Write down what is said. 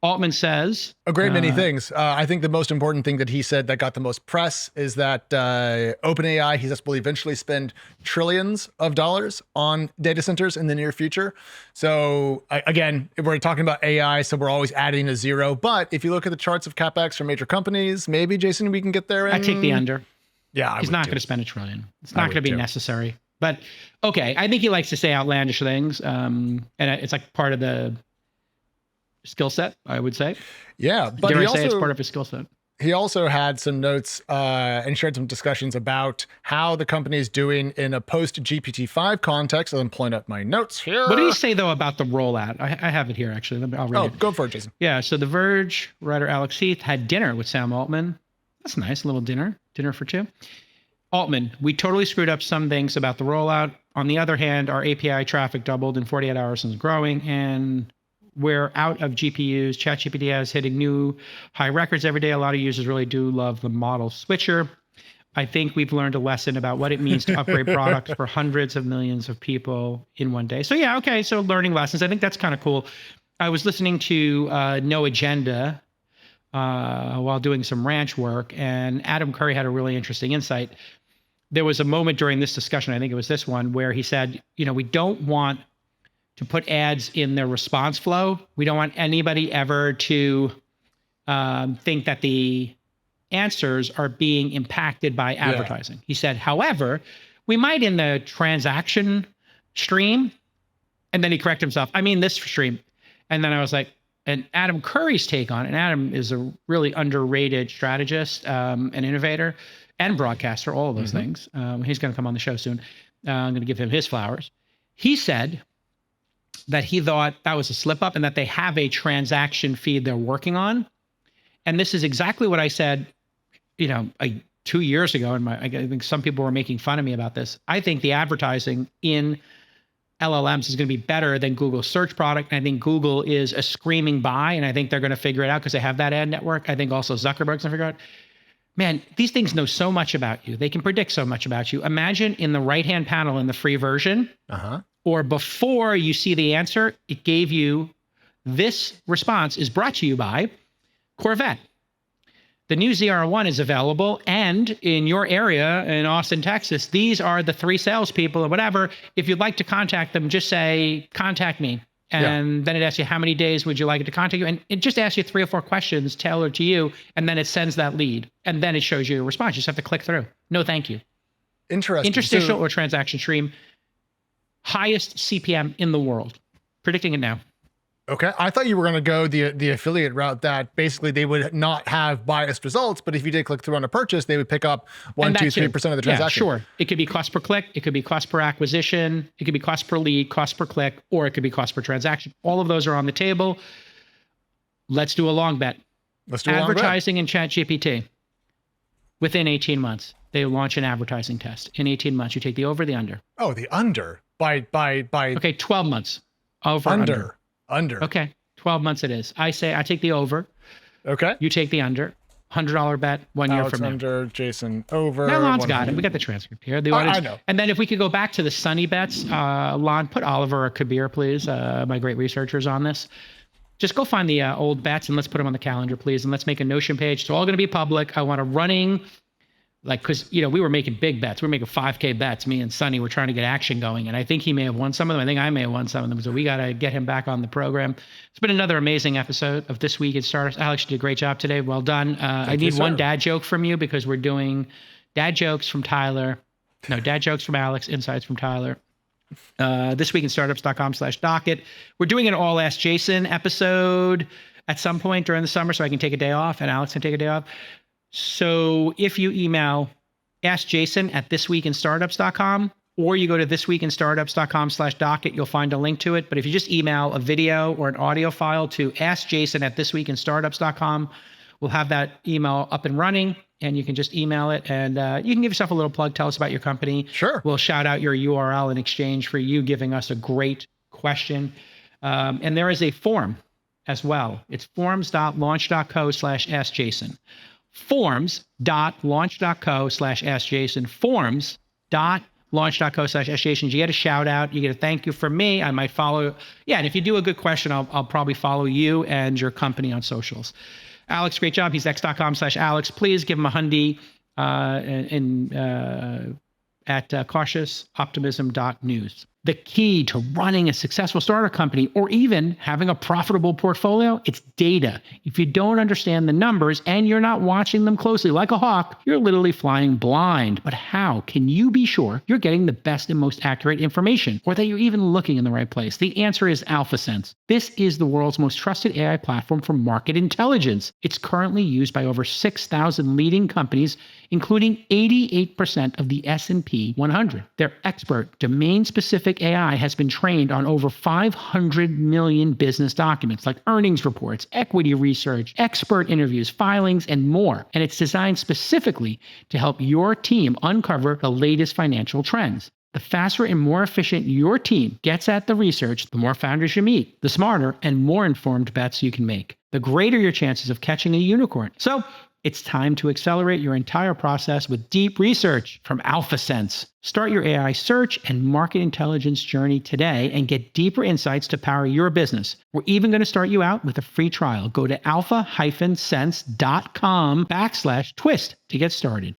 Altman says a great many things. I think the most important thing that he said that got the most press is that OpenAI, he says, will eventually spend trillions of dollars on data centers in the near future. So again, we're talking about AI, so we're always adding a zero. But if you look at the charts of CapEx for major companies, maybe, Jason, we can get there. I take the under. Yeah, he's not going to spend $1 trillion. It's not going to be necessary. But okay, I think he likes to say outlandish things, and it's like part of the skill set, I would say. Yeah, but dare I say it's part of his skill set. He also had some notes and shared some discussions about how the company is doing in a post-GPT-5 context. I'm pulling up my notes here. What did he say, though, about the rollout? I have it here, actually. I'll read it. Go for it, Jason. Yeah, so The Verge writer Alex Heath had dinner with Sam Altman. That's nice, a little dinner for two. Altman, we totally screwed up some things about the rollout. On the other hand, our API traffic doubled in 48 hours and is growing, and we're out of GPUs. ChatGPT is hitting new high records every day. A lot of users really do love the model switcher. I think we've learned a lesson about what it means to upgrade products for hundreds of millions of people in one day. So yeah, okay, so learning lessons. I think that's kind of cool. I was listening to No Agenda while doing some ranch work, and Adam Curry had a really interesting insight. There was a moment during this discussion, I think it was this one, where he said, we don't want to put ads in their response flow. We don't want anybody ever to think that the answers are being impacted by advertising. Yeah. He said, however, we might in the transaction stream, and then he corrected himself, I mean this stream. And then I was like, and Adam Curry's take on it, and Adam is a really underrated strategist, an innovator, and broadcaster, all of those things. He's going to come on the show soon. I'm going to give him his flowers. He said that he thought that was a slip up and that they have a transaction feed they're working on. And this is exactly what I said, 2 years ago. And I think some people were making fun of me about this. I think the advertising in LLMs is going to be better than Google's search product. And I think Google is a screaming buy, and I think they're going to figure it out because they have that ad network. I think also Zuckerberg's going to figure out, man, these things know so much about you. They can predict so much about you. Imagine in the right-hand panel in the free version, or before you see the answer, it gave you this response is brought to you by Corvette. The new ZR1 is available, and in your area in Austin, Texas, these are the 3 salespeople or whatever. If you'd like to contact them, just say, contact me. And then it asks you, how many days would you like it to contact you? And it just asks you 3 or 4 questions tailored to you, and then it sends that lead. And then it shows you a response. You just have to click through. No, thank you. Interesting. Interstitial or transaction stream. Highest CPM in the world. Predicting it now. Okay. I thought you were going to go the affiliate route, that basically they would not have biased results, but if you did click through on a purchase, they would pick up 1, 2, 3% of the transaction. Yeah, sure. It could be cost per click. It could be cost per acquisition. It could be cost per lead, cost per click, or it could be cost per transaction. All of those are on the table. Let's do a long bet. Let's do a long bet. Advertising in ChatGPT. Within 18 months, they launch an advertising test. In 18 months, you take the over, the under. Oh, the under. By Okay, 12 months. Over, under. Okay, 12 months it is. I take the over. Okay. You take the under. $100 bet 1 year from now. Under, Jason over. Now, Lon's got it. We got the transcript here. The audience. I know. And then if we could go back to the sunny bets, Lon, put Oliver or Kabir, please. My great researchers on this. Just go find the old bets and let's put them on the calendar, please. And let's make a Notion page. It's all going to be public. I want a running, because we were making big bets. We were making 5K bets. Me and Sonny were trying to get action going. And I think he may have won some of them. I think I may have won some of them. So we got to get him back on the program. It's been another amazing episode of This Week in Startups. Alex, you did a great job today. Well done. I need one dad joke from you, because we're doing dad jokes from Tyler. No, dad jokes from Alex, insights from Tyler. thisweekinstartups.com/docket. We're doing an All Ask Jason episode at some point during the summer, so I can take a day off and Alex can take a day off. So if you email askjason@thisweekinstartups.com, or you go to thisweekinstartups.com/docket, you'll find a link to it. But if you just email a video or an audio file to askjason@thisweekinstartups.com, we'll have that email up and running, and you can just email it, and you can give yourself a little plug. Tell us about your company. Sure. We'll shout out your URL in exchange for you giving us a great question. And there is a form as well. It's forms.launch.co/askjason. forms.launch.co/askjason. forms.launch.co/askjason. launch.co/essations. You get a shout out. You get a thank you from me. I might follow. Yeah, and if you do a good question, I'll probably follow you and your company on socials. Alex, great job. He's x.com/Alex. Please give him a hundy at cautiousoptimism.news. The key to running a successful startup company or even having a profitable portfolio, it's data. If you don't understand the numbers and you're not watching them closely like a hawk, you're literally flying blind. But how can you be sure you're getting the best and most accurate information or that you're even looking in the right place? The answer is AlphaSense. This is the world's most trusted AI platform for market intelligence. It's currently used by over 6,000 leading companies, including 88% of the S&P 100. Their expert, domain-specific AI has been trained on over 500 million business documents like earnings reports, equity research, expert interviews, filings, and more. And it's designed specifically to help your team uncover the latest financial trends. The faster and more efficient your team gets at the research, the more founders you meet, the smarter and more informed bets you can make, the greater your chances of catching a unicorn. So it's time to accelerate your entire process with deep research from AlphaSense. Start your AI search and market intelligence journey today and get deeper insights to power your business. We're even going to start you out with a free trial. Go to alpha-sense.com/twist to get started.